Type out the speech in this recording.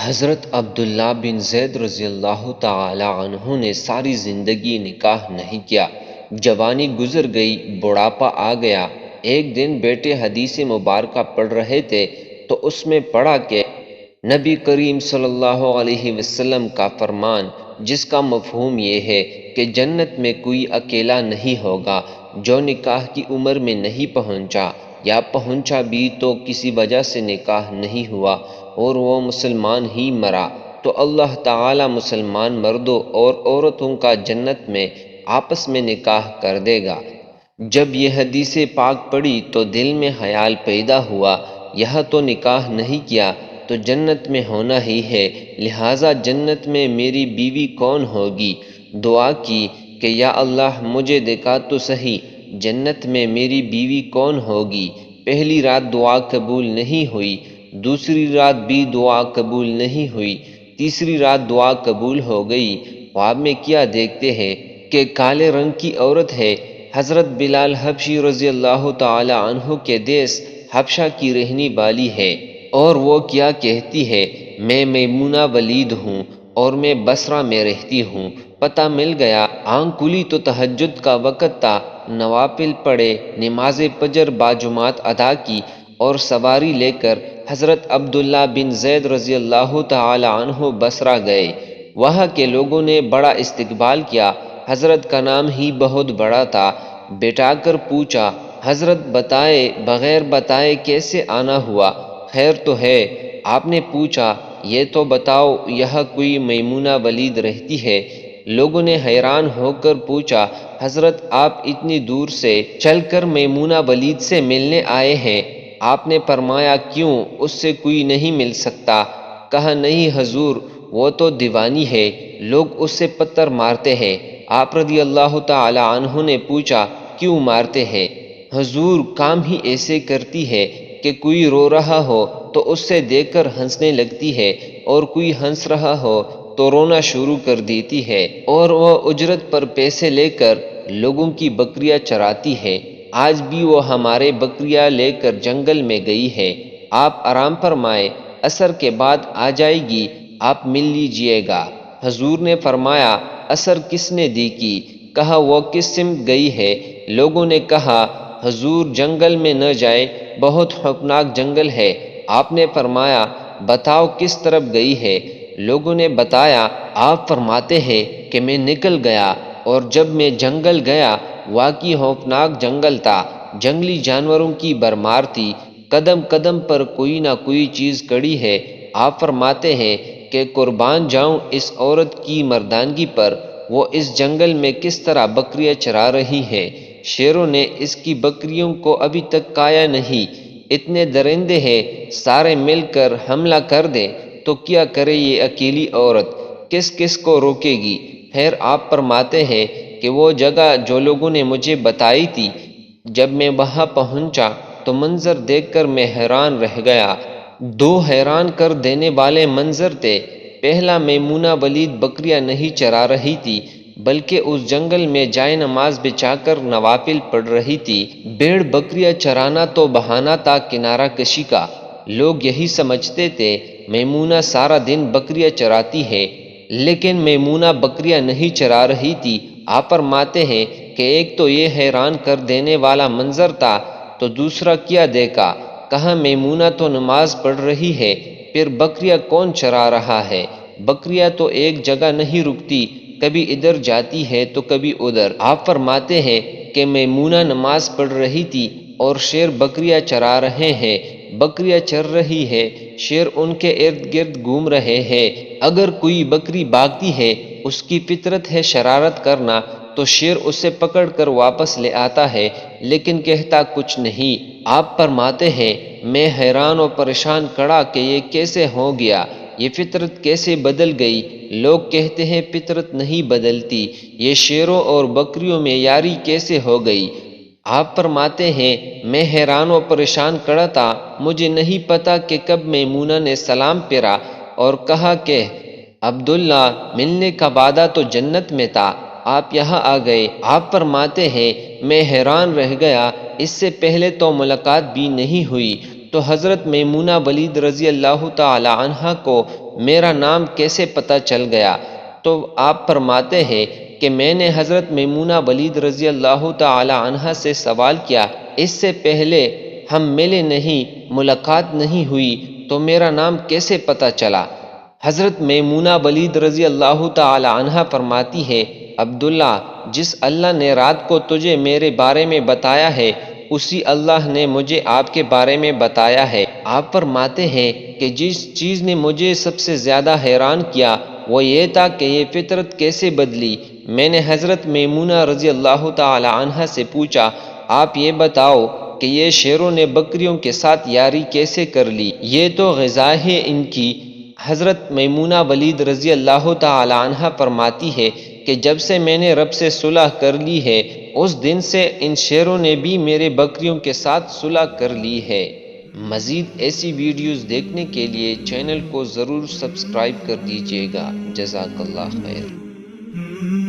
حضرت عبداللہ بن زید رضی اللہ تعالی عنہ نے ساری زندگی نکاح نہیں کیا۔ جوانی گزر گئی، بڑھاپا آ گیا۔ ایک دن بیٹے حدیث مبارکہ پڑھ رہے تھے تو اس میں پڑھا کہ نبی کریم صلی اللہ علیہ وسلم کا فرمان، جس کا مفہوم یہ ہے کہ جنت میں کوئی اکیلا نہیں ہوگا جو نکاح کی عمر میں نہیں پہنچا، یا پہنچا بھی تو کسی وجہ سے نکاح نہیں ہوا اور وہ مسلمان ہی مرا، تو اللہ تعالی مسلمان مردوں اور عورتوں کا جنت میں آپس میں نکاح کر دے گا۔ جب یہ حدیث پاک پڑھی تو دل میں خیال پیدا ہوا، یہ تو نکاح نہیں کیا تو جنت میں ہونا ہی ہے، لہٰذا جنت میں میری بیوی کون ہوگی؟ دعا کی کہ یا اللہ مجھے دکھا تو صحیح، جنت میں میری بیوی کون ہوگی؟ پہلی رات دعا قبول نہیں ہوئی، دوسری رات بھی دعا قبول نہیں ہوئی، تیسری رات دعا قبول ہو گئی۔ خواب میں کیا دیکھتے ہیں کہ کالے رنگ کی عورت ہے، حضرت بلال حبشی رضی اللہ تعالی عنہ کے دیس حبشہ کی رہنے والی ہے، اور وہ کیا کہتی ہے، میں میمونہ ولید ہوں اور میں بصرہ میں رہتی ہوں۔ پتہ مل گیا، آنکھ کھلی تو تہجد کا وقت تھا، نوافل پڑھے، نماز فجر باجماعت ادا کی اور سواری لے کر حضرت عبداللہ بن زید رضی اللہ تعالی عنہ بصرہ گئے۔ وہاں کے لوگوں نے بڑا استقبال کیا، حضرت کا نام ہی بہت بڑا تھا۔ بٹھا کر پوچھا، حضرت بتائے بغیر بتائے کیسے آنا ہوا؟ خیر تو ہے؟ آپ نے پوچھا، یہ تو بتاؤ یہاں کوئی میمونہ ولید رہتی ہے؟ لوگوں نے حیران ہو کر پوچھا، حضرت آپ اتنی دور سے چل کر میمونہ ولید سے ملنے آئے ہیں؟ آپ نے فرمایا، کیوں، اس سے کوئی نہیں مل سکتا؟ کہا، نہیں حضور، وہ تو دیوانی ہے، لوگ اس سے پتھر مارتے ہیں۔ آپ رضی اللہ تعالی عنہ نے پوچھا، کیوں مارتے ہیں؟ حضور، کام ہی ایسے کرتی ہے کہ کوئی رو رہا ہو تو اس سے دیکھ کر ہنسنے لگتی ہے، اور کوئی ہنس رہا ہو تو رونا شروع کر دیتی ہے، اور وہ اجرت پر پیسے لے کر لوگوں کی بکریاں چراتی ہے۔ آج بھی وہ ہمارے بکریاں لے کر جنگل میں گئی ہے، آپ آرام فرمائے، عصر کے بعد آ جائے گی، آپ مل لیجئے گا۔ حضور نے فرمایا، عصر کس نے دی کی؟ کہا، وہ کس سمت گئی ہے؟ لوگوں نے کہا، حضور جنگل میں نہ جائے، بہت خوفناک جنگل ہے۔ آپ نے فرمایا، بتاؤ کس طرف گئی ہے؟ لوگوں نے بتایا، آپ فرماتے ہیں کہ میں نکل گیا، اور جب میں جنگل گیا، واقعی خوفناک جنگل تھا، جنگلی جانوروں کی بھرمار تھی، قدم قدم پر کوئی نہ کوئی چیز کڑی ہے۔ آپ فرماتے ہیں کہ قربان جاؤں اس عورت کی مردانگی پر، وہ اس جنگل میں کس طرح بکریاں چرا رہی ہے، شیروں نے اس کی بکریوں کو ابھی تک کھایا نہیں، اتنے درندے ہیں، سارے مل کر حملہ کر دیں تو کیا کرے یہ اکیلی عورت، کس کس کو روکے گی؟ خیر، آپ فرماتے ہیں کہ وہ جگہ جو لوگوں نے مجھے بتائی تھی، جب میں وہاں پہنچا تو منظر دیکھ کر میں حیران رہ گیا۔ دو حیران کر دینے والے منظر تھے۔ پہلا، میمونہ ولید بکریاں نہیں چرا رہی تھی، بلکہ اس جنگل میں جائے نماز بچھا کر نوافل پڑھ رہی تھی۔ بھیڑ بکریاں چرانا تو بہانہ تھا کنارہ کشی کا، لوگ یہی سمجھتے تھے میمونہ سارا دن بکریاں چراتی ہے، لیکن میمونہ بکریاں نہیں چرا رہی تھی۔ آپ فرماتے ہیں کہ ایک تو یہ حیران کر دینے والا منظر تھا، تو دوسرا کیا دیکھا؟ کہا، میمونہ تو نماز پڑھ رہی ہے، پھر بکریاں کون چرا رہا ہے؟ بکریاں تو ایک جگہ نہیں رکتی، کبھی ادھر جاتی ہے تو کبھی ادھر۔ آپ فرماتے ہیں کہ میمونہ نماز پڑھ رہی تھی اور شیر بکریاں چرا رہے ہیں، بکریاں چر رہی ہے، شیر ان کے ارد گرد گھوم رہے ہیں۔ اگر کوئی بکری بھاگتی ہے، اس کی فطرت ہے شرارت کرنا، تو شیر اسے پکڑ کر واپس لے آتا ہے، لیکن کہتا کچھ نہیں۔ آپ فرماتے ہیں، میں حیران و پریشان کھڑا کہ یہ کیسے ہو گیا، یہ فطرت کیسے بدل گئی؟ لوگ کہتے ہیں فطرت نہیں بدلتی، یہ شیروں اور بکریوں میں یاری کیسے ہو گئی؟ آپ فرماتے ہیں، میں حیران و پریشان کھڑا تھا، مجھے نہیں پتا کہ کب میمونہ نے سلام پھیرا اور کہا کہ عبداللہ، ملنے کا وعدہ تو جنت میں تھا، آپ یہاں آ گئے۔ آپ فرماتے ہیں، میں حیران رہ گیا، اس سے پہلے تو ملاقات بھی نہیں ہوئی، تو تو حضرت میمونہ ولید رضی اللہ تعالی عنہ کو میرا نام کیسے پتہ چل گیا؟ تو آپ فرماتے ہیں کہ میں نے حضرت میمونہ ولید رضی اللہ تعالی عنہ سے سوال کیا، اس سے پہلے ہم ملے نہیں، ملاقات نہیں ہوئی، تو میرا نام کیسے پتہ چلا؟ حضرت میمونہ ولید رضی اللہ تعالی عنہ فرماتی ہے، عبداللہ، جس اللہ نے رات کو تجھے میرے بارے میں بتایا ہے، اسی اللہ نے مجھے آپ کے بارے میں بتایا ہے۔ آپ فرماتے ہیں کہ جس چیز نے مجھے سب سے زیادہ حیران کیا وہ یہ تھا کہ یہ فطرت کیسے بدلی۔ میں نے حضرت میمونہ رضی اللہ تعالی عنہ سے پوچھا، آپ یہ بتاؤ کہ یہ شیروں نے بکریوں کے ساتھ یاری کیسے کر لی؟ یہ تو غذا ہے ان کی۔ حضرت میمونہ ولید رضی اللہ تعالی عنہ فرماتی ہے کہ جب سے میں نے رب سے صلح کر لی ہے، اس دن سے ان شیروں نے بھی میرے بکریوں کے ساتھ صلح کر لی ہے۔ مزید ایسی ویڈیوز دیکھنے کے لیے چینل کو ضرور سبسکرائب کر دیجیے گا۔ جزاک اللہ خیر۔